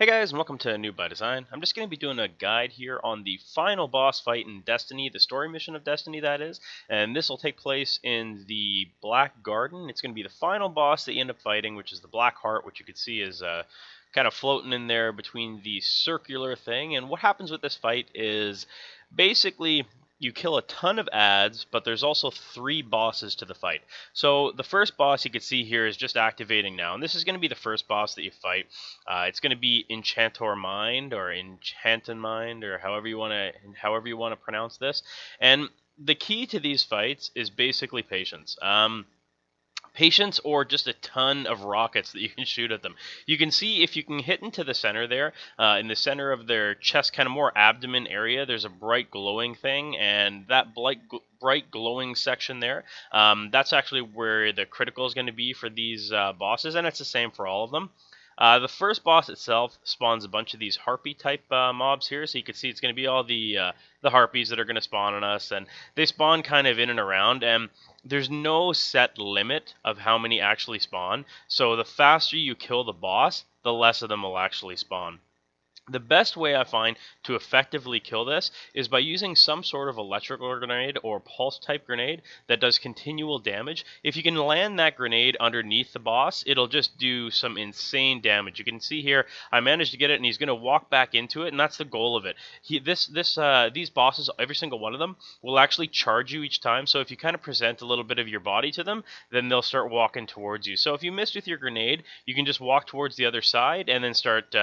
Hey guys, and welcome to New by Design. I'm just going to be doing a guide here on the final boss fight in Destiny, the story mission of Destiny that is, and this will take place in the Black Garden. It's going to be the final boss that you end up fighting, which is the Black Heart, which you can see is kind of floating in there between the circular thing. And what happens with this fight is basically you kill a ton of ads, but there's also 3 bosses to the fight. So the first boss you can see here is just activating now, and this is going to be the first boss that you fight. It's going to be Enchantor Mind or Enchanted Mind or however you want to pronounce this. And the key to these fights is basically patience. Patience or just a ton of rockets that you can shoot at them. You can see if you can hit into the center there, in the center of their chest, kind of more abdomen area, there's a bright glowing thing, and that bright glowing section there, that's actually where the critical is going to be for these bosses, and it's the same for all of them. The first boss itself spawns a bunch of these harpy type mobs here, so you can see it's going to be all the harpies that are going to spawn on us, and they spawn kind of in and around, and there's no set limit of how many actually spawn, so the faster you kill the boss, the less of them will actually spawn. The best way I find to effectively kill this is by using some sort of electrical grenade or pulse type grenade that does continual damage. If you can land that grenade underneath the boss, it'll just do some insane damage. You can see here I managed to get it, and he's going to walk back into it, and that's the goal of it. These bosses, every single one of them, will actually charge you each time. So if you kind of present a little bit of your body to them, then they'll start walking towards you. So if you missed with your grenade, you can just walk towards the other side and then start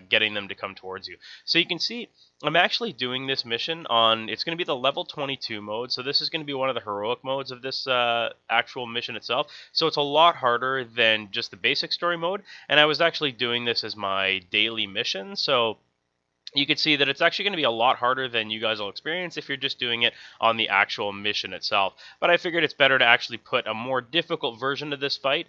getting them to come towards you. So you can see I'm actually doing this mission on, it's going to be the level 22 mode, so this is going to be one of the heroic modes of this actual mission itself, so it's a lot harder than just the basic story mode, and I was actually doing this as my daily mission, so you can see that it's actually going to be a lot harder than you guys will experience if you're just doing it on the actual mission itself. But I figured it's better to actually put a more difficult version of this fight,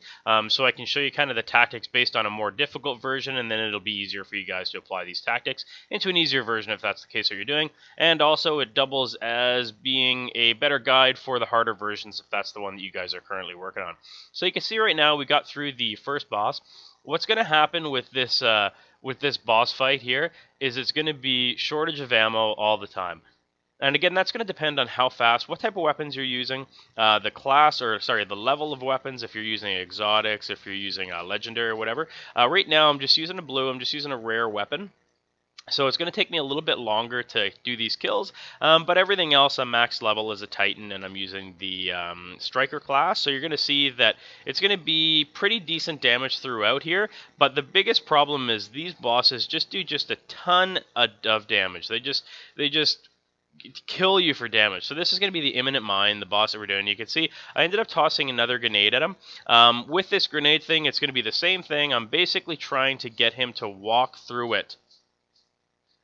so I can show you kind of the tactics based on a more difficult version, and then it'll be easier for you guys to apply these tactics into an easier version if that's the case that you're doing. And also it doubles as being a better guide for the harder versions if that's the one that you guys are currently working on. So you can see right now we got through the first boss. What's going to happen with this boss fight here is it's going to be shortage of ammo all the time. And again, that's going to depend on how fast, what type of weapons you're using, the level of weapons, if you're using exotics, if you're using legendary or whatever. Right now, I'm just using a blue, I'm just using a rare weapon. So it's going to take me a little bit longer to do these kills, but everything else I'm max level as a Titan, and I'm using the Striker class, so you're going to see that it's going to be pretty decent damage throughout here, but the biggest problem is these bosses just do a ton of damage. They just kill you for damage. So this is going to be the Imminent Mine, the boss that we're doing. You can see I ended up tossing another grenade at him. With this grenade thing, it's going to be the same thing. I'm basically trying to get him to walk through it.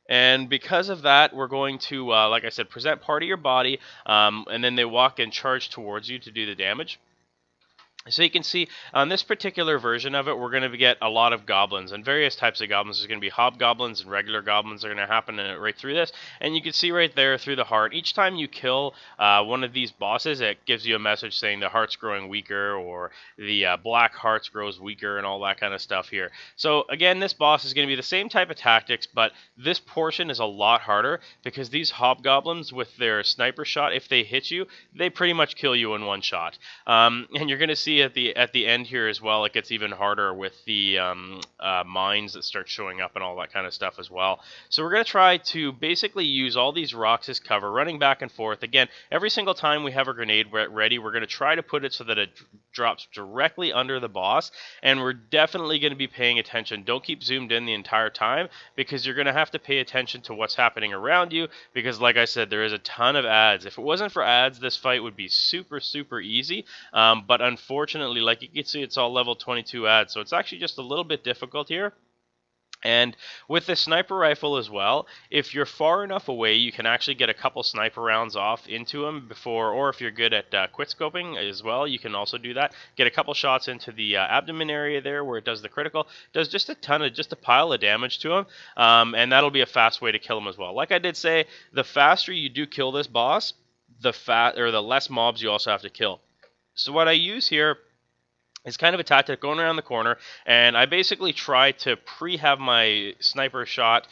And because of that, we're going to, like I said, present part of your body, and then they walk and charge towards you to do the damage. So you can see on this particular version of it, we're going to get a lot of goblins and various types of goblins. There's going to be hobgoblins and regular goblins that are going to happen right through this. And you can see right there through the heart, each time you kill one of these bosses, it gives you a message saying the heart's growing weaker, or the black hearts grows weaker, and all that kind of stuff here. So again, this boss is going to be the same type of tactics, but this portion is a lot harder because these hobgoblins with their sniper shot, if they hit you, they pretty much kill you in one shot. And you're going to see at the end here as well, it gets even harder with the mines that start showing up and all that kind of stuff as well. So we're going to try to basically use all these rocks as cover, running back and forth. Again, every single time we have a grenade ready, we're going to try to put it so that it drops directly under the boss, and we're definitely going to be paying attention. Don't keep zoomed in the entire time, because you're going to have to pay attention to what's happening around you, because like I said, there is a ton of ads. If it wasn't for ads, this fight would be super easy, but unfortunately, like you can see, it's all level 22 ads, so it's actually just a little bit difficult here. And with the sniper rifle as well, if you're far enough away, you can actually get a couple sniper rounds off into them before, or if you're good at quickscoping as well, you can also do that. Get a couple shots into the abdomen area there where it does the critical. Does just a pile of damage to him, and that'll be a fast way to kill him as well. Like I did say, the faster you do kill this boss, the less mobs you also have to kill. So what I use here It's kind of a tactic going around the corner, and I basically try to pre-have my sniper shot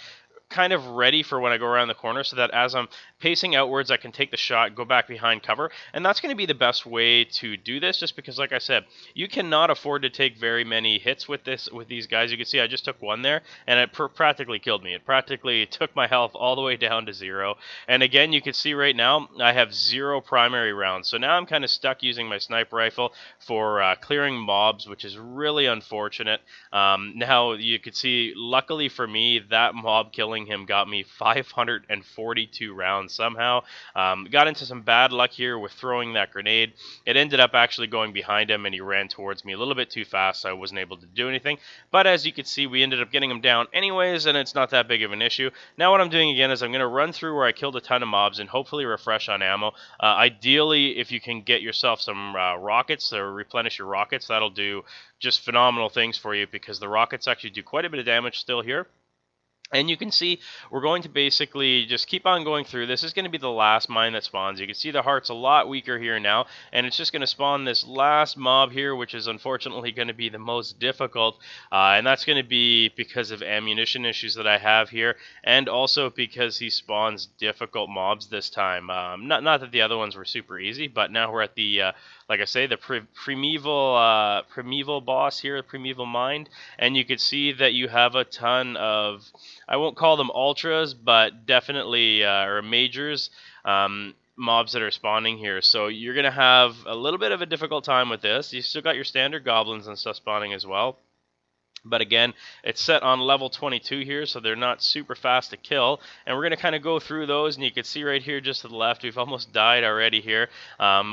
kind of ready for when I go around the corner so that as I'm pacing outwards, I can take the shot, go back behind cover. And that's going to be the best way to do this just because, like I said, you cannot afford to take very many hits with these guys. You can see I just took one there and it practically killed me. It practically took my health all the way down to 0. And again, you can see right now I have 0 primary rounds. So now I'm kind of stuck using my sniper rifle for clearing mobs, which is really unfortunate. Now you could see, luckily for me, that mob killing him got me 542 rounds somehow. Got into some bad luck here with throwing that grenade. It ended up actually going behind him and he ran towards me a little bit too fast, so I wasn't able to do anything. But as you can see, we ended up getting him down anyways, and it's not that big of an issue. Now what I'm doing again is I'm going to run through where I killed a ton of mobs and hopefully refresh on ammo. Ideally, if you can get yourself some rockets or replenish your rockets, that'll do just phenomenal things for you because the rockets actually do quite a bit of damage still here. And you can see we're going to basically just keep on going through. This is going to be the last mine that spawns. You can see the heart's a lot weaker here now, and it's just going to spawn this last mob here, which is unfortunately going to be the most difficult, and that's going to be because of ammunition issues that I have here, and also because he spawns difficult mobs this time. Not that the other ones were super easy, but now we're at the like I say, the primeval boss here, primeval mind, and you can see that you have a ton of, I won't call them ultras, but definitely or majors, mobs that are spawning here. So you're going to have a little bit of a difficult time with this. You still got your standard goblins and stuff spawning as well. But again, it's set on level 22 here, so they're not super fast to kill. And we're going to kind of go through those, and you can see right here just to the left, we've almost died already here,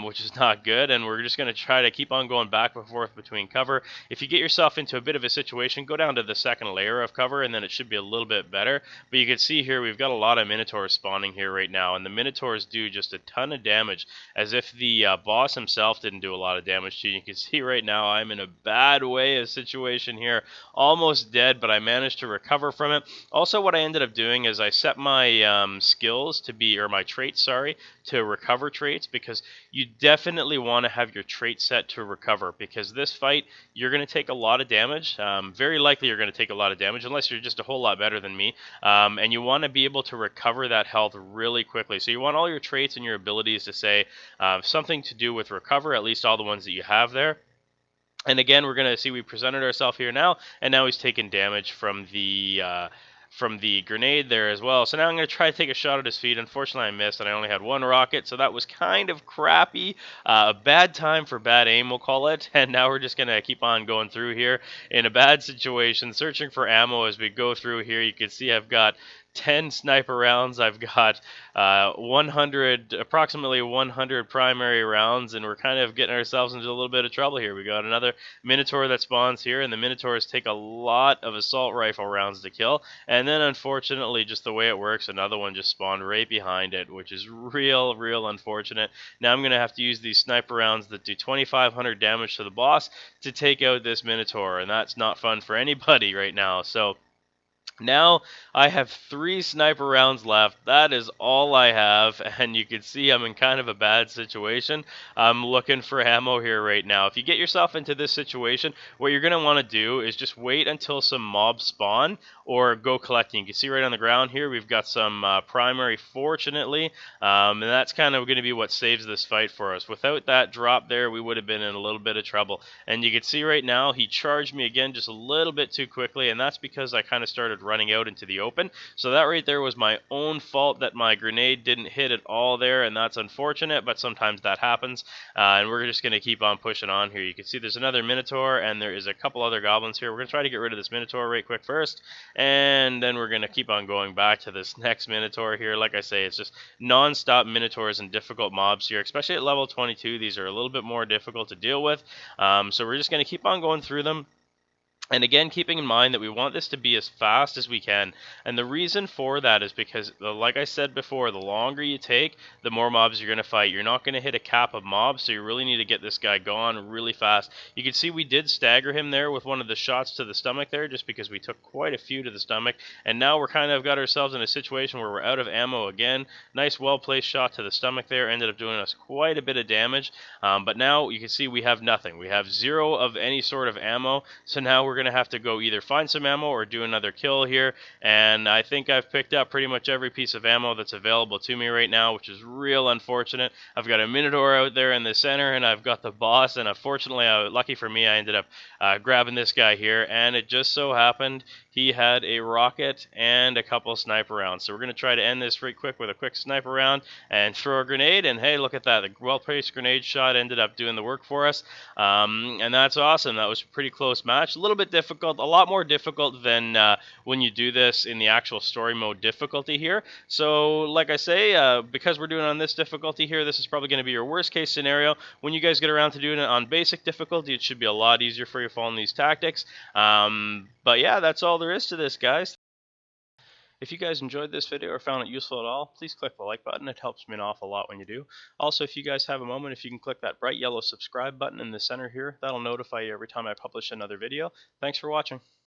which is not good. And we're just going to try to keep on going back and forth between cover. If you get yourself into a bit of a situation, go down to the second layer of cover, and then it should be a little bit better. But you can see here, we've got a lot of Minotaurs spawning here right now, and the Minotaurs do just a ton of damage, as if the boss himself didn't do a lot of damage to you. You can see right now, I'm in a bad way of situation here. Almost dead, but I managed to recover from it. Also, what I ended up doing is I set my skills to be, or my traits, sorry, to recover traits, because you definitely want to have your trait set to recover, because this fight, you're going to take a lot of damage. Very likely you're going to take a lot of damage, unless you're just a whole lot better than me. And you want to be able to recover that health really quickly. So you want all your traits and your abilities to say something to do with recover, at least all the ones that you have there. And again, we're going to see we presented ourselves here now, and now he's taking damage from the grenade there as well. So now I'm going to try to take a shot at his feet. Unfortunately, I missed, and I only had one rocket, so that was kind of crappy. A bad time for bad aim, we'll call it. And now we're just going to keep on going through here in a bad situation, searching for ammo as we go through here. You can see I've got 10 sniper rounds. I've got approximately 100 primary rounds, and we're kind of getting ourselves into a little bit of trouble here. We got another Minotaur that spawns here, and the Minotaurs take a lot of assault rifle rounds to kill. And then, unfortunately, just the way it works, another one just spawned right behind it, which is real unfortunate. Now I'm going to have to use these sniper rounds that do 2,500 damage to the boss to take out this Minotaur, and that's not fun for anybody right now. So now I have 3 sniper rounds left. That is all I have, and you can see I'm in kind of a bad situation. I'm looking for ammo here right now. If you get yourself into this situation, what you're going to want to do is just wait until some mobs spawn or go collecting. You can see right on the ground here we've got some primary, fortunately, and that's kind of going to be what saves this fight for us. Without that drop there, we would have been in a little bit of trouble. And you can see right now he charged me again just a little bit too quickly, and that's because I kind of started running out into the open. So that right there was my own fault that my grenade didn't hit at all there, and that's unfortunate, but sometimes that happens. And we're just going to keep on pushing on here. You can see there's another Minotaur, and there is a couple other goblins here. We're going to try to get rid of this Minotaur right quick first, and then we're going to keep on going back to this next Minotaur here. Like I say, it's just non-stop Minotaurs and difficult mobs here, especially at level 22. These are a little bit more difficult to deal with, so we're just going to keep on going through them. And again, keeping in mind that we want this to be as fast as we can. And the reason for that is because, like I said before, the longer you take, the more mobs you're going to fight. You're not going to hit a cap of mobs, so you really need to get this guy gone really fast. You can see we did stagger him there with one of the shots to the stomach there, just because we took quite a few to the stomach. And now we're kind of got ourselves in a situation where we're out of ammo again. Nice, well-placed shot to the stomach there. Ended up doing us quite a bit of damage. But now you can see we have nothing. We have 0 of any sort of ammo. So now we're going to have to go either find some ammo or do another kill here, and I think I've picked up pretty much every piece of ammo that's available to me right now, which is real unfortunate. I've got a Minotaur out there in the center, and I've got the boss, and unfortunately, lucky for me, I ended up grabbing this guy here, and it just so happened he had a rocket and a couple sniper rounds. So we're going to try to end this right quick with a quick sniper round and throw a grenade, and hey, look at that. The well-placed grenade shot ended up doing the work for us, and that's awesome. That was a pretty close match. A little bit difficult, a lot more difficult than when you do this in the actual story mode difficulty here. So, like I say, because we're doing it on this difficulty here, this is probably going to be your worst case scenario. When you guys get around to doing it on basic difficulty, it should be a lot easier for you following these tactics. But yeah, that's all there is to this, guys. If you guys enjoyed this video or found it useful at all, please click the like button. It helps me an awful lot when you do. Also, if you guys have a moment, if you can click that bright yellow subscribe button in the center here, that'll notify you every time I publish another video. Thanks for watching.